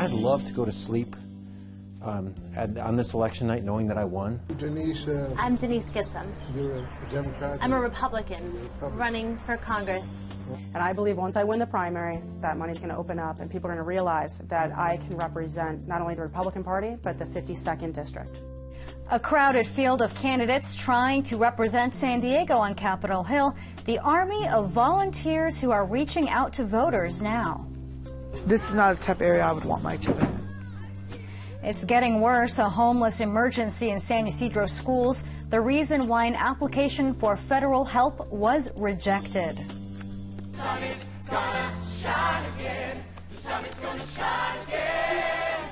I'd love to go to sleep on this election night knowing that I won. Denise, I'm Denise Gitson. You're a Democrat? I'm a Republican running for Congress. And I believe once I win the primary, that money's going to open up and people are going to realize that I can represent not only the Republican Party, but the 52nd District. A crowded field of candidates trying to represent San Diego on Capitol Hill. The army of volunteers who are reaching out to voters now. This is not the type of area I would want my children in. It's getting worse. A homeless emergency in San Ysidro schools. The reason why an application for federal help was rejected. The sun is gonna shine again. The sun is gonna shine again.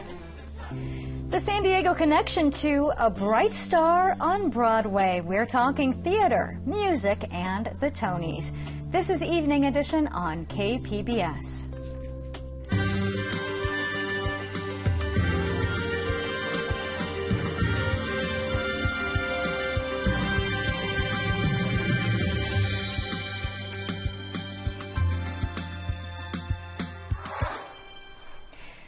The San Diego connection to a bright star on Broadway. We're talking theater, music, and the Tonys. This is Evening Edition on KPBS.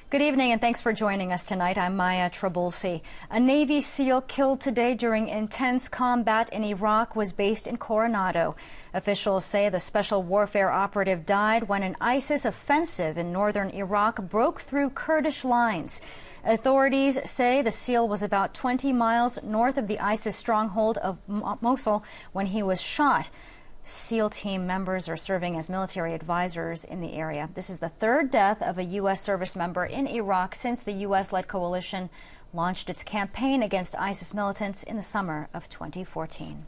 Good evening and thanks for joining us tonight. I'm Maya Trabulsi. A Navy SEAL killed today during intense combat in Iraq was based in Coronado. Officials say the special warfare operative died when an ISIS offensive in northern Iraq broke through Kurdish lines. Authorities say the SEAL was about 20 miles north of the ISIS stronghold of Mosul when he was shot. SEAL team members are serving as military advisors in the area. This is the third death of a U.S. service member in Iraq since the U.S.-led coalition launched its campaign against ISIS militants in the summer of 2014.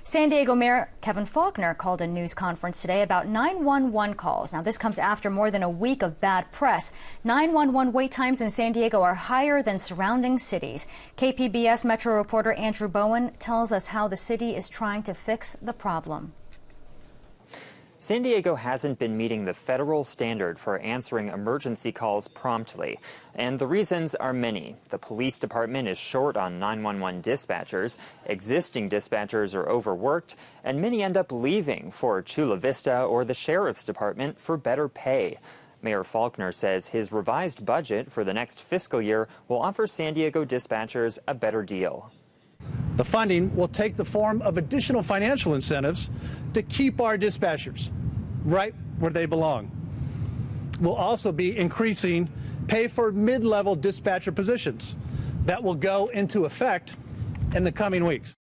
San Diego Mayor Kevin Faulconer called a news conference today about 911 calls. Now, this comes after more than a week of bad press. 911 wait times in San Diego are higher than surrounding cities. KPBS Metro reporter Andrew Bowen tells us how the city is trying to fix the problem. San Diego hasn't been meeting the federal standard for answering emergency calls promptly, and the reasons are many. The police department is short on 911 dispatchers, existing dispatchers are overworked, and many end up leaving for Chula Vista or the sheriff's department for better pay. Mayor Faulconer says his revised budget for the next fiscal year will offer San Diego dispatchers a better deal. The funding will take the form of additional financial incentives to keep our dispatchers right where they belong. We'll also be increasing pay for mid-level dispatcher positions. That will go into effect in the coming weeks.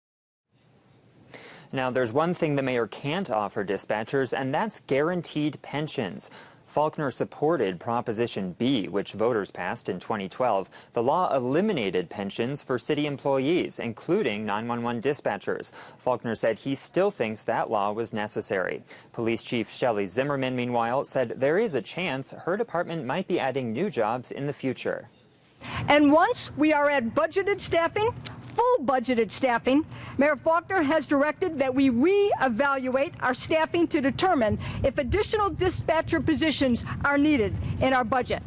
Now, there's one thing the mayor can't offer dispatchers, and that's guaranteed pensions. Faulconer supported Proposition B, which voters passed in 2012. The law eliminated pensions for city employees, including 911 dispatchers. Faulconer said he still thinks that law was necessary. Police Chief Shelley Zimmerman, meanwhile, said there is a chance her department might be adding new jobs in the future. And once we are at budgeted staffing, full budgeted staffing, Mayor Faulconer has directed that we reevaluate our staffing to determine if additional dispatcher positions are needed in our budget.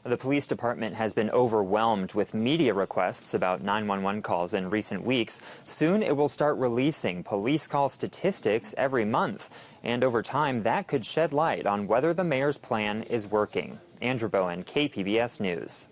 The police department has been overwhelmed with media requests about 911 calls in recent weeks. Soon it will start releasing police call statistics every month. And over time, that could shed light on whether the mayor's plan is working. Andrew Bowen, KPBS News.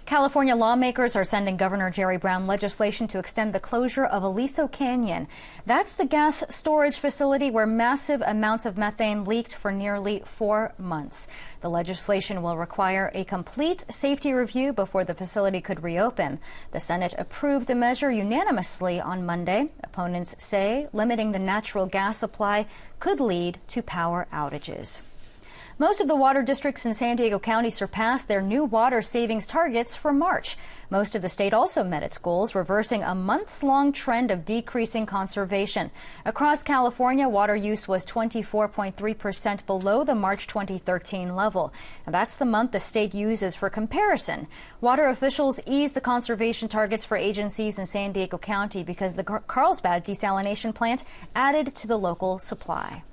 California lawmakers are sending Governor Jerry Brown legislation to extend the closure of Aliso Canyon. That's the gas storage facility where massive amounts of methane leaked for nearly 4 months. The legislation will require a complete safety review before the facility could reopen. The Senate approved the measure unanimously on Monday. Opponents say limiting the natural gas supply could lead to power outages. Most of the water districts in San Diego County surpassed their new water savings targets for March. Most of the state also met its goals, reversing a months-long trend of decreasing conservation. Across California, water use was 24.3% below the March 2013 level. And that's the month the state uses for comparison. Water officials eased the conservation targets for agencies in San Diego County because the Carlsbad desalination plant added to the local supply.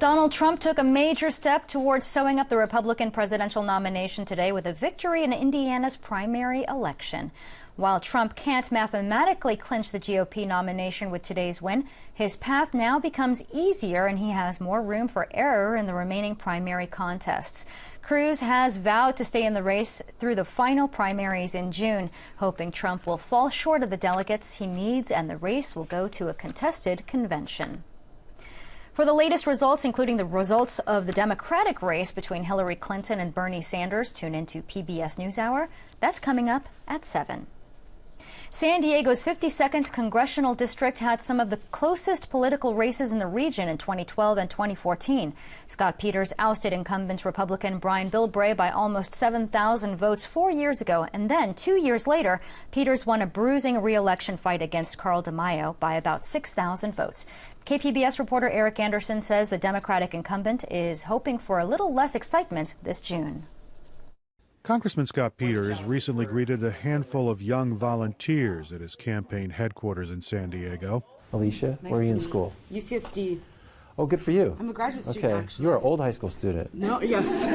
Donald Trump took a major step towards sewing up the Republican presidential nomination today with a victory in Indiana's primary election. While Trump can't mathematically clinch the GOP nomination with today's win, his path now becomes easier and he has more room for error in the remaining primary contests. Cruz has vowed to stay in the race through the final primaries in June, hoping Trump will fall short of the delegates he needs and the race will go to a contested convention. For the latest results, including the results of the Democratic race between Hillary Clinton and Bernie Sanders, tune into PBS NewsHour. That's coming up at 7. San Diego's 52nd congressional district had some of the closest political races in the region in 2012 and 2014. Scott Peters ousted incumbent Republican Brian Bilbray by almost 7,000 votes 4 years ago, and then 2 years later, Peters won a bruising re-election fight against Carl DeMaio by about 6,000 votes. KPBS reporter Eric Anderson says the Democratic incumbent is hoping for a little less excitement this June. Congressman Scott Peters recently greeted a handful of young volunteers at his campaign headquarters in San Diego. Alicia, where are you in school? UCSD. Oh, good for you. I'm a graduate student, Okay, actually. you're an old high school student. No, yes.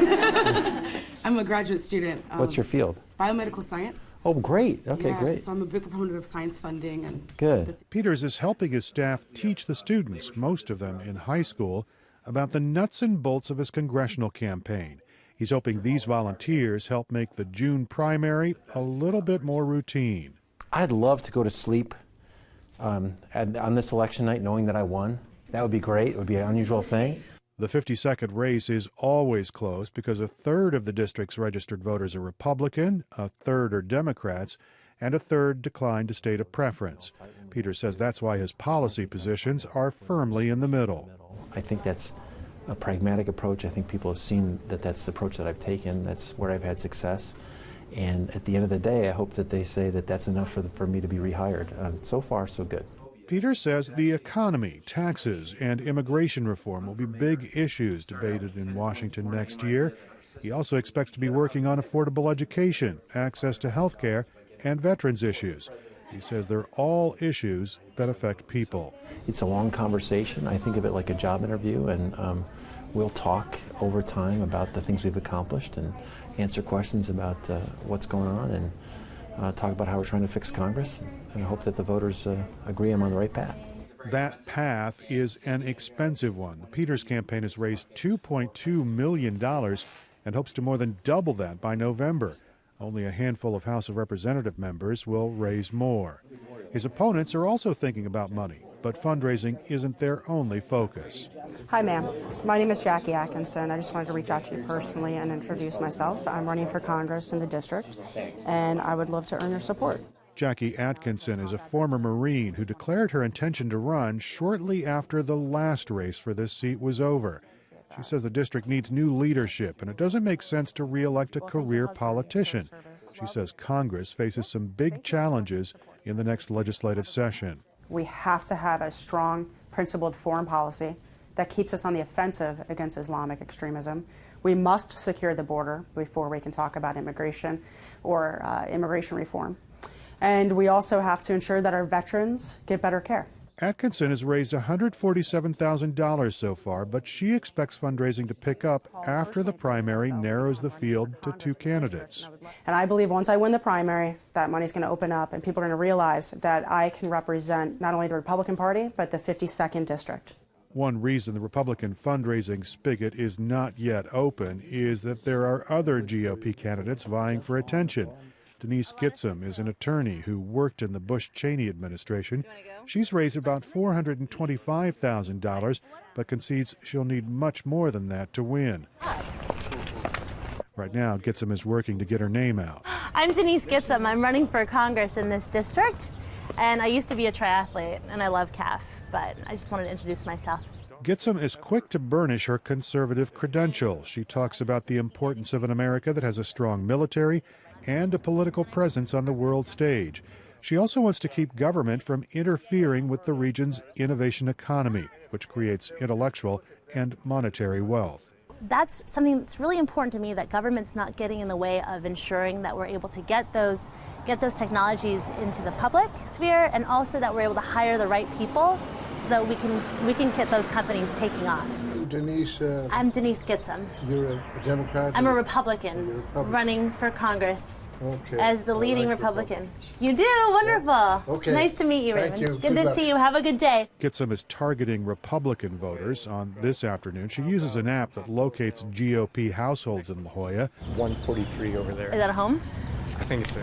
I'm a graduate student. What's your field? Biomedical science. Oh, great. Okay, yes, great. So I'm a big proponent of science funding. And good. Peters is helping his staff teach the students, most of them in high school, about the nuts and bolts of his congressional campaign. He's hoping these volunteers help make the June primary a little bit more routine. I'd love to go to sleep on this election night knowing that I won. That would be great. It would be an unusual thing. The 52nd race is always close because a third of the district's registered voters are Republican, a third are Democrats, and a third decline to state a preference. Peters says that's why his policy positions are firmly in the middle. I think that's a pragmatic approach. I think people have seen that that's the approach that I've taken. That's where I've had success. And at the end of the day, I hope that they say that that's enough for me to be rehired. So far, so good. Peters says the economy, taxes, and immigration reform will be big issues debated in Washington next year. He also expects to be working on affordable education, access to health care, and veterans issues. He says they're all issues that affect people. It's a long conversation. I think of it like a job interview, and we'll talk over time about the things we've accomplished and answer questions about what's going on and talk about how we're trying to fix Congress, and I hope that the voters agree I'm on the right path. That path is an expensive one. The Peters campaign has raised $2.2 million and hopes to more than double that by November. Only a handful of House of Representative members will raise more. His opponents are also thinking about money, but fundraising isn't their only focus. Hi, ma'am. My name is Jackie Atkinson. I just wanted to reach out to you personally and introduce myself. I'm running for Congress in the district, and I would love to earn your support. Jackie Atkinson is a former Marine who declared her intention to run shortly after the last race for this seat was over. She says the district needs new leadership, and it doesn't make sense to re-elect a career politician. She says Congress faces some big challenges in the next legislative session. We have to have a strong, principled foreign policy that keeps us on the offensive against Islamic extremism. We must secure the border before we can talk about immigration or immigration reform. And we also have to ensure that our veterans get better care. Atkinson has raised $147,000 so far, but she expects fundraising to pick up after the primary narrows the field to two candidates. And I believe once I win the primary, that money's going to open up and people are going to realize that I can represent not only the Republican Party, but the 52nd district. One reason the Republican fundraising spigot is not yet open is that there are other GOP candidates vying for attention. Denise Gitsum is an attorney who worked in the Bush-Cheney administration. She's raised about $425,000, but concedes she'll need much more than that to win. Right now, Gitsum is working to get her name out. I'm Denise Gitsum. I'm running for Congress in this district, and I used to be a triathlete, and I love CAF, but I just wanted to introduce myself. Gitsum is quick to burnish her conservative credentials. She talks about the importance of an America that has a strong military and a political presence on the world stage. She also wants to keep government from interfering with the region's innovation economy, which creates intellectual and monetary wealth. That's something that's really important to me, that government's not getting in the way of ensuring that we're able to get those technologies into the public sphere, and also that we're able to hire the right people so that we can get those companies taking off. Denise, I'm Denise Gitsum. You're a Democrat? I'm a Republican running for Congress as the leading Republican. You do? Wonderful. Yeah. Okay. Nice to meet you, Thank Raymond. you. Good Good to luck. see you. Have a good day. Gitsum is targeting Republican voters. On this afternoon, she uses an app that locates GOP households in La Jolla. 143 over there. Is that a home? I think so.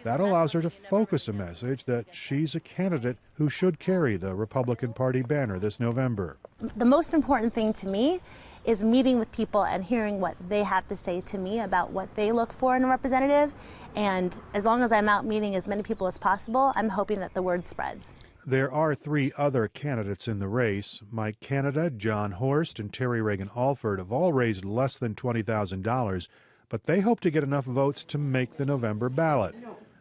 That allows her to focus a message that she's a candidate who should carry the Republican Party banner this November. The most important thing to me is meeting with people and hearing what they have to say to me about what they look for in a representative. And as long as I'm out meeting as many people as possible, I'm hoping that the word spreads. There are 3 other candidates in the race. Mike Canada, John Horst, and Terry Reagan Alford have all raised less than $20,000, but they hope to get enough votes to make the November ballot.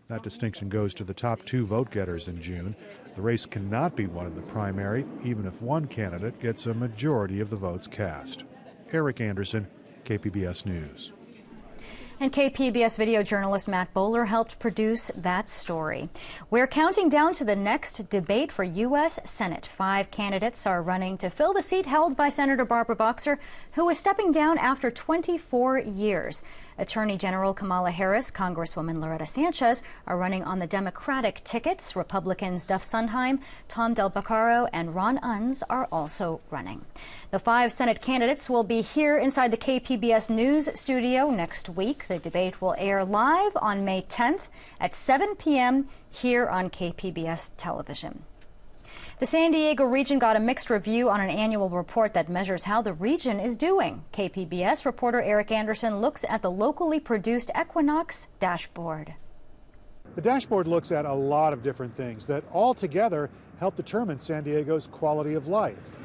That distinction goes to the top 2 vote-getters in June. The race cannot be won in the primary, even if one candidate gets a majority of the votes cast. Eric Anderson, KPBS News. And KPBS video journalist Matt Bowler helped produce that story. We're counting down to the next debate for U.S. Senate. 5 candidates are running to fill the seat held by Senator Barbara Boxer, who is stepping down after 24 years. Attorney General Kamala Harris, Congresswoman Loretta Sanchez are running on the Democratic tickets. Republicans Duff Sondheim, Tom Del Beccaro, and Ron Unz are also running. The 5 Senate candidates will be here inside the KPBS News studio next week. The debate will air live on May 10th at 7 p.m. here on KPBS television. The San Diego region got a mixed review on an annual report that measures how the region is doing. KPBS reporter Eric Anderson looks at the locally produced Equinox dashboard. The dashboard looks at a lot of different things that all together help determine San Diego's quality of life.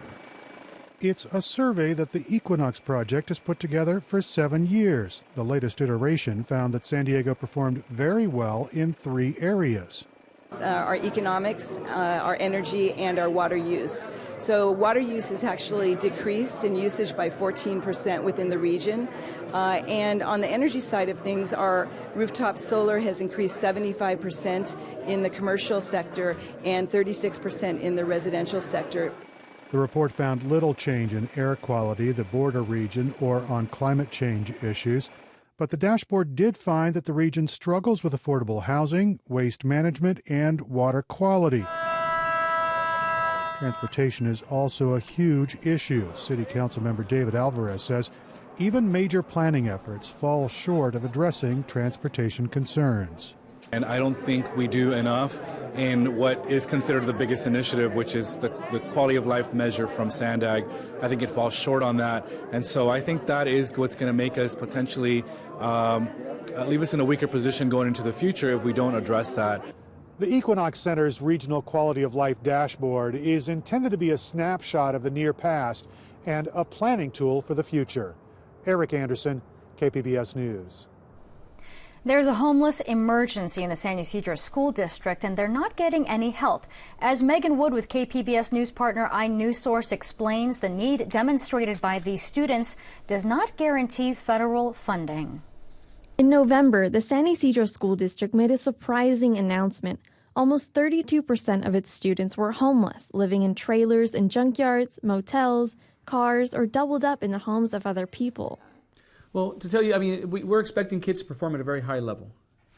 It's a survey that the Equinox project has put together for 7 years. The latest iteration found that San Diego performed very well in 3 areas. Our economics, our energy, and our water use. So water use has actually decreased in usage by 14% within the region. And on the energy side of things, our rooftop solar has increased 75% in the commercial sector and 36% in the residential sector. The report found little change in air quality, the border region, or on climate change issues. But the dashboard did find that the region struggles with affordable housing, waste management, and water quality. Transportation is also a huge issue. City Council member David Alvarez says even major planning efforts fall short of addressing transportation concerns. And I don't think we do enough in what is considered the biggest initiative, which is the quality of life measure from SANDAG. I think it falls short on that. And so I think that is what's going to make us potentially leave us in a weaker position going into the future if we don't address that. The Equinox Center's Regional Quality of Life dashboard is intended to be a snapshot of the near past and a planning tool for the future. Eric Anderson, KPBS News. There's a homeless emergency in the San Ysidro School District, and they're not getting any help. As Megan Wood with KPBS News partner iNewsSource explains, the need demonstrated by these students does not guarantee federal funding. In November, the San Ysidro School District made a surprising announcement. Almost 32% of its students were homeless, living in trailers in junkyards, motels, cars, or doubled up in the homes of other people. Well, to tell you, I mean, we're expecting kids to perform at a very high level.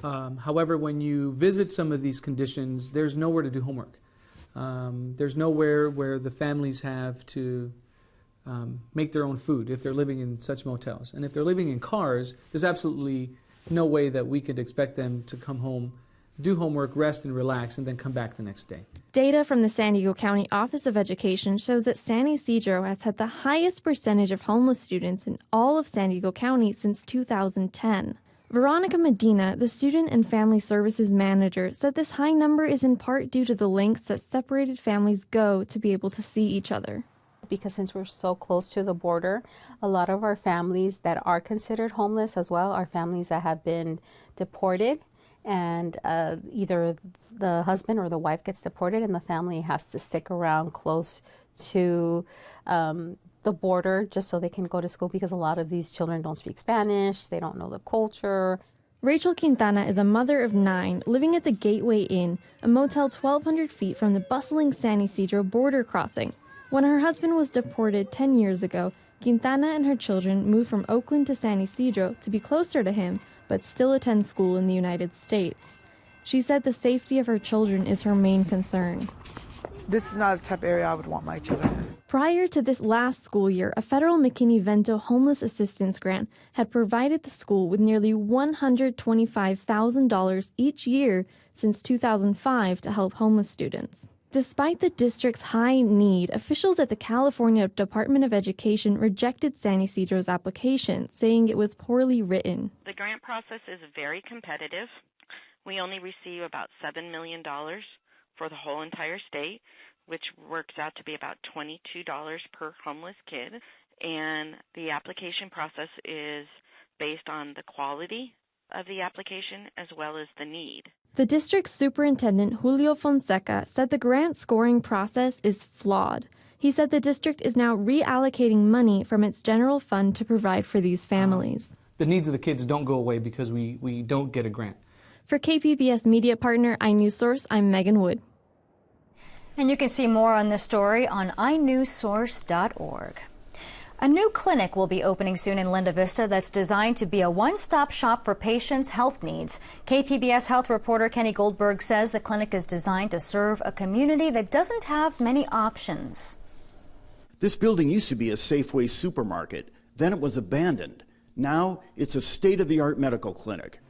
However, when you visit some of these conditions, there's nowhere to do homework. There's nowhere where the families have to make their own food if they're living in such motels. And if they're living in cars, there's absolutely no way that we could expect them to come home, do homework, rest and relax, and then come back the next day. Data from the San Diego County Office of Education shows that San Ysidro has had the highest percentage of homeless students in all of San Diego County since 2010. Veronica Medina, the Student and Family Services Manager, said this high number is in part due to the lengths that separated families go to be able to see each other. Because since we're so close to the border, a lot of our families that are considered homeless as well are families that have been deported, and either the husband or the wife gets deported and the family has to stick around close to the border just so they can go to school, because a lot of these children don't speak Spanish, they don't know the culture. Rachel Quintana is a mother of 9 living at the Gateway Inn, a motel 1,200 feet from the bustling San Ysidro border crossing. When her husband was deported 10 years ago, Quintana and her children moved from Oakland to San Ysidro to be closer to him, but still attend school in the United States. She said the safety of her children is her main concern. This is not the type of area I would want my children in. Prior to this last school year, a federal McKinney-Vento homeless assistance grant had provided the school with nearly $125,000 each year since 2005 to help homeless students. Despite the district's high need, officials at the California Department of Education rejected San Ysidro's application, saying it was poorly written. The grant process is very competitive. We only receive about $7 million for the whole entire state, which works out to be about $22 per homeless kid. And the application process is based on the quality of the application as well as the need. The district's superintendent, Julio Fonseca, said the grant scoring process is flawed. He said the district is now reallocating money from its general fund to provide for these families. The needs of the kids don't go away because we don't get a grant. For KPBS media partner iNewsSource, I'm Megan Wood. And you can see more on this story on inewssource.org. A new clinic will be opening soon in Linda Vista that's designed to be a one-stop shop for patients' health needs. KPBS health reporter Kenny Goldberg says the clinic is designed to serve a community that doesn't have many options. This building used to be a Safeway supermarket. Then it was abandoned. Now it's a state-of-the-art medical clinic.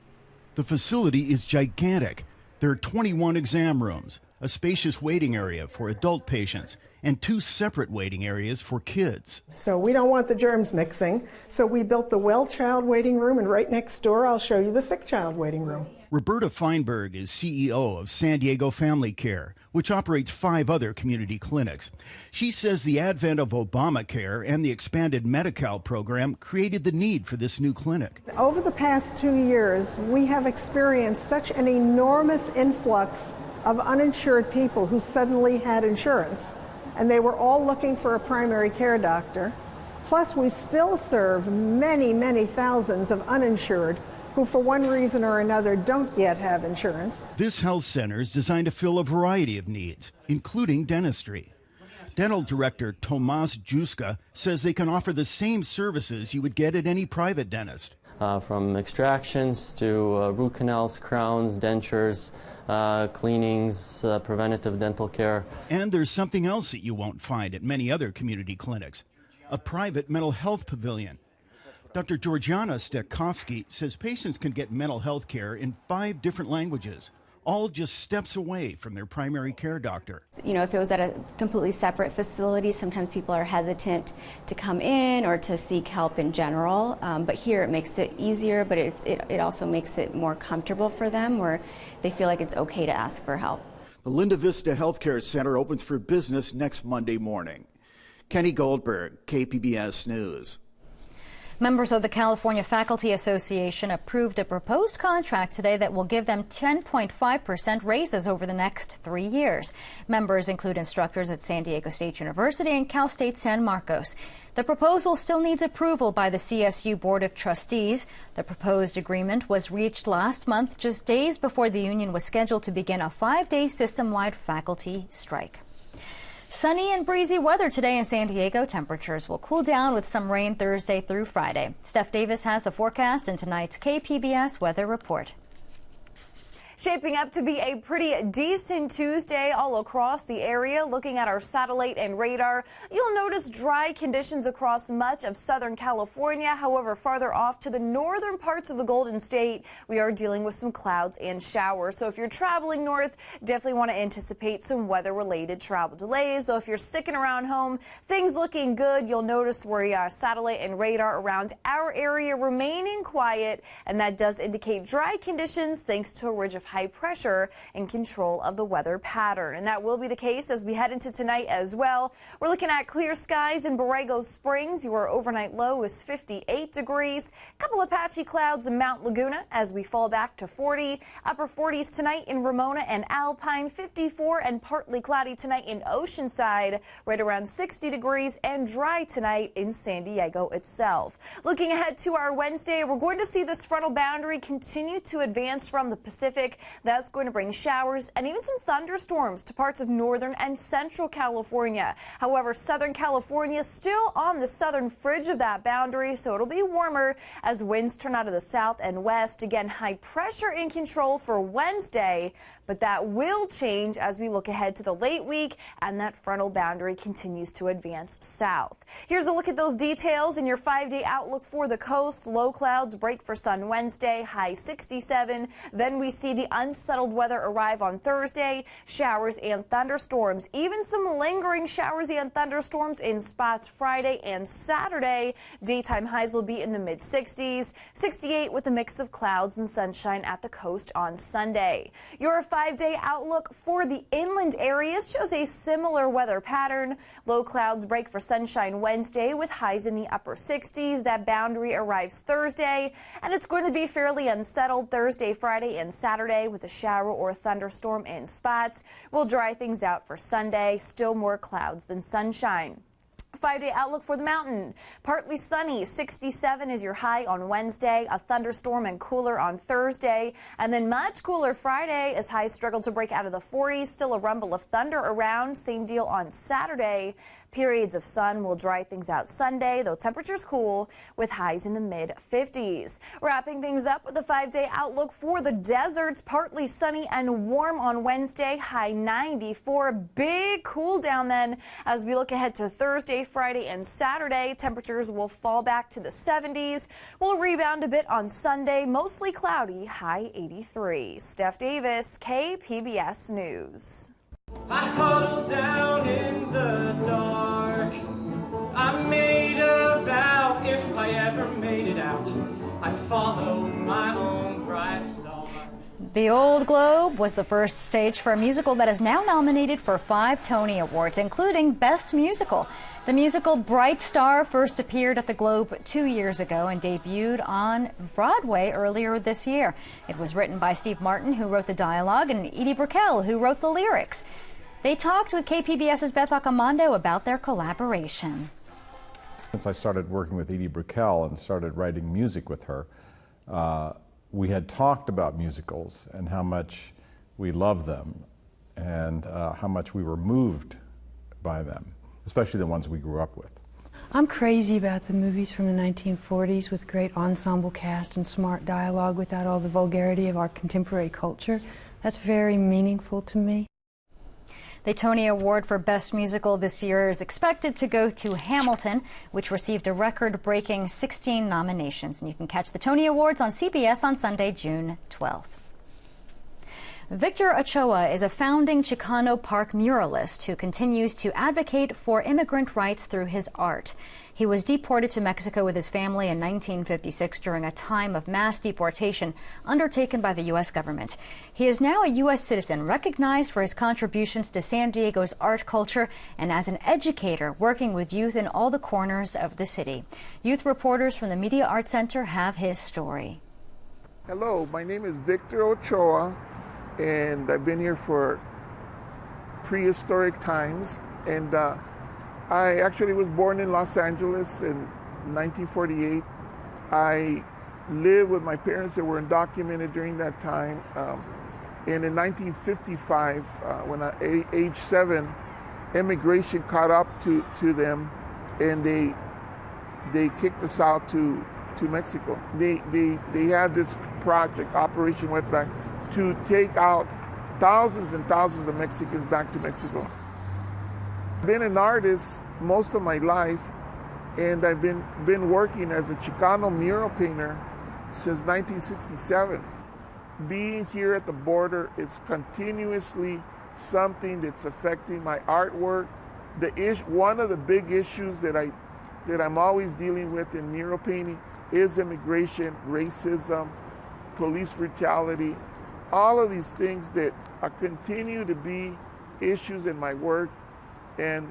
The facility is gigantic. There are 21 exam rooms, a spacious waiting area for adult patients, and 2 separate waiting areas for kids. So we don't want the germs mixing, so we built the well child waiting room, and right next door I'll show you the sick child waiting room. Roberta Feinberg is CEO of San Diego Family Care, which operates 5 other community clinics. She says the advent of Obamacare and the expanded Medi-Cal program created the need for this new clinic. Over the past 2 years, we have experienced such an enormous influx of uninsured people who suddenly had insurance, and they were all looking for a primary care doctor. Plus, we still serve many, many thousands of uninsured who for one reason or another don't yet have insurance. This health center is designed to fill a variety of needs, including dentistry. Dental director Tomas Juska says they can offer the same services you would get at any private dentist. From extractions to root canals, crowns, dentures, cleanings, preventative dental care. And there's something else that you won't find at many other community clinics, a private mental health pavilion. Dr. Georgiana Stekowski says patients can get mental health care in 5 different languages, all just steps away from their primary care doctor. You know, if it was at a completely separate facility, sometimes people are hesitant to come in or to seek help in general. But here it makes it easier, but it also makes it more comfortable for them, where they feel like it's okay to ask for help. The Linda Vista Healthcare Center opens for business next Monday morning. Kenny Goldberg, KPBS News. Members of the California Faculty Association approved a proposed contract today that will give them 10.5% raises over the next 3 years. Members include instructors at San Diego State University and Cal State San Marcos. The proposal still needs approval by the CSU Board of Trustees. The proposed agreement was reached last month, just days before the union was scheduled to begin a 5-day system-wide faculty strike. Sunny and breezy weather today in San Diego. Temperatures will cool down with some rain Thursday through Friday. Steph Davis has the forecast in tonight's KPBS Weather Report. Shaping up to be a pretty decent Tuesday all across the area. Looking at our satellite and radar, you'll notice dry conditions across much of Southern California. However, farther off to the northern parts of the Golden State, we are dealing with some clouds and showers. So if you're traveling north, definitely want to anticipate some weather-related travel delays. Though if you're sticking around home, things looking good. You'll notice where our satellite and radar around our area remaining quiet, and that does indicate dry conditions thanks to a ridge of high pressure and control of the weather pattern. And that will be the case as we head into tonight as well. We're looking at clear skies in Borrego Springs. Your overnight low is 58 degrees. A couple of patchy clouds in Mount Laguna as we fall back to 40. Upper 40s tonight in Ramona and Alpine. 54 and partly cloudy tonight in Oceanside. Right around 60 degrees and dry tonight in San Diego itself. Looking ahead to our Wednesday, we're going to see this frontal boundary continue to advance from the Pacific week. That's going to bring showers and even some thunderstorms to parts of northern and central California. However, Southern California is still on the southern fringe of that boundary, so it'll be warmer as winds turn out of the south and west. Again, high pressure in control for Wednesday, but that will change as we look ahead to the late week and that frontal boundary continues to advance south. Here's a look at those details in your 5-day outlook for the coast. Low clouds break for sun Wednesday, high 67. Then we see the unsettled weather arrive on Thursday, showers and thunderstorms, even some lingering showers and thunderstorms in spots Friday and Saturday. Daytime highs will be in the mid 60s, 68 with a mix of clouds and sunshine at the coast on Sunday. Your 5-day outlook for the inland areas shows a similar weather pattern. Low clouds break for sunshine Wednesday with highs in the upper 60s. That boundary arrives Thursday, and it's going to be fairly unsettled Thursday, Friday, and Saturday with a shower or thunderstorm in spots. We'll dry things out for Sunday. Still more clouds than sunshine. 5-day outlook for the mountain. Partly sunny, 67 is your high on Wednesday, a thunderstorm and cooler on Thursday, and then much cooler Friday as highs struggle to break out of the 40s. Still a rumble of thunder around. Same deal on Saturday. Periods of sun will dry things out Sunday, though temperatures cool with highs in the mid-50s. Wrapping things up with the 5-day outlook for the deserts. Partly sunny and warm on Wednesday, high 94. Big cool down then as we look ahead to Thursday, Friday, and Saturday. Temperatures will fall back to the 70s. We'll rebound a bit on Sunday, mostly cloudy, high 83. Steph Davis, KPBS News. I huddled down in the dark. I made a vow if I ever made it out, I follow my own bright star. The Old Globe was the first stage for a musical that is now nominated for 5 Tony Awards, including Best Musical. The musical Bright Star first appeared at the Globe 2 years ago and debuted on Broadway earlier this year. It was written by Steve Martin, who wrote the dialogue, and Edie Brickell, who wrote the lyrics. They talked with KPBS's Beth Accomando about their collaboration. Since I started working with Edie Brickell and started writing music with her, we had talked about musicals and how much we love them and how much we were moved by them, especially the ones we grew up with. I'm crazy about the movies from the 1940s with great ensemble cast and smart dialogue without all the vulgarity of our contemporary culture. That's very meaningful to me. The Tony Award for Best Musical this year is expected to go to Hamilton, which received a record-breaking 16 nominations. And you can catch the Tony Awards on CBS on Sunday, June 12th. Victor Ochoa is a founding Chicano park muralist who continues to advocate for immigrant rights through his art. He was deported to Mexico with his family in 1956 during a time of mass deportation undertaken by the U.S. government. He is now a U.S. citizen, recognized for his contributions to San Diego's art culture and as an educator working with youth in all the corners of the city. Youth reporters from the Media Arts Center have his story. Hello, my name is Victor Ochoa, and I've been here for prehistoric times. And I actually was born in Los Angeles in 1948. I lived with my parents that were undocumented during that time. And in 1955, when I age 7, immigration caught up to them, and they kicked us out to Mexico. They had this project, Operation Wetback, to take out thousands and thousands of Mexicans back to Mexico. I've been an artist most of my life, and I've been working as a Chicano mural painter since 1967. Being here at the border is continuously something that's affecting my artwork. One of the big issues that I'm always dealing with in mural painting is immigration, racism, police brutality, all of these things that continue to be issues in my work. And,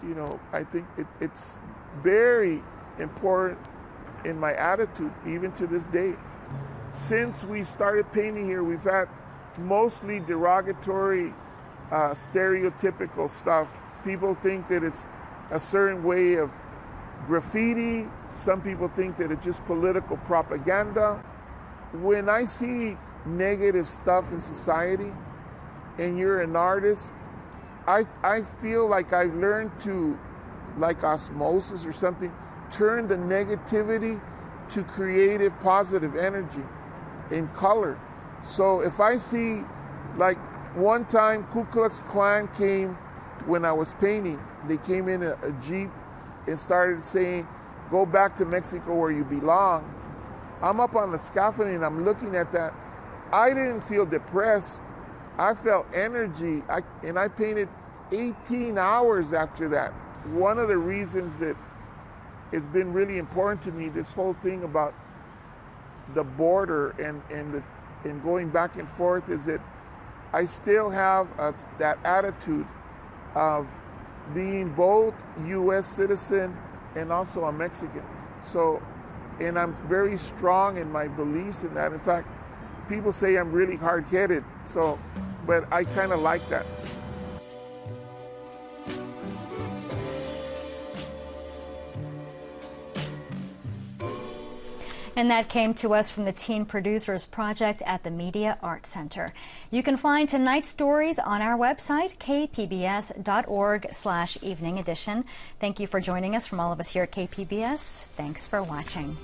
you know, I think it's very important in my attitude, even to this day. Since we started painting here, we've had mostly derogatory, stereotypical stuff. People think that it's a certain way of graffiti. Some people think that it's just political propaganda. When I see negative stuff in society and you're an artist, I feel like I've learned to, like osmosis or something, turn the negativity to creative, positive energy in color. So if I see, like one time Ku Klux Klan came when I was painting, they came in a Jeep and started saying, "Go back to Mexico where you belong." I'm up on the scaffolding and I'm looking at that. I didn't feel depressed. I felt energy, and I painted 18 hours after that. One of the reasons that it's been really important to me, this whole thing about the border and going back and forth, is that I still have that attitude of being both U.S. citizen and also a Mexican. So, and I'm very strong in my beliefs in that. In fact, people say I'm really hard-headed, so, but I kind of like that. And that came to us from the Teen Producers Project at the Media Arts Center. You can find tonight's stories on our website, kpbs.org/evening edition. Thank you for joining us from all of us here at KPBS. Thanks for watching.